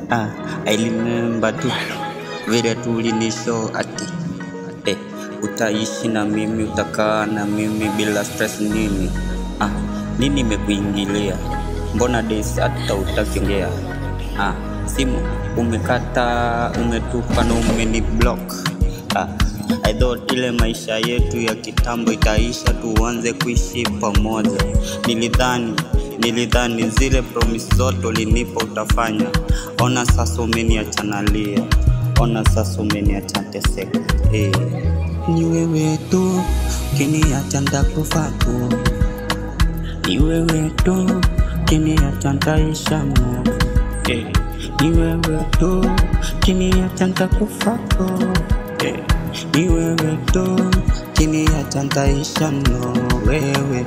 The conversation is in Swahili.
I remember tu vile tulinishow ati utaishi na mimi, utakaa na mimi bila stress nini. Nini imekuingilia? Mbona days hata utakiongea? Simu umekata, umetupa na umeniblock. I thought ile maisha yetu ya kitambo itaisha, tuanze kuishi pamoja. Nilidhani zile promise zote ulinipa utafanya. Ona sasa umeniachanalia, ona sasa umeniachateseka. Ni wewe tu kiniacha nitakufa tu, ni wewe tu kiniacha nitaisha moyo. Ni wewe tu kiniacha nitakufa tu, ni wewe tu kiniacha nitaisha moyo. Wewe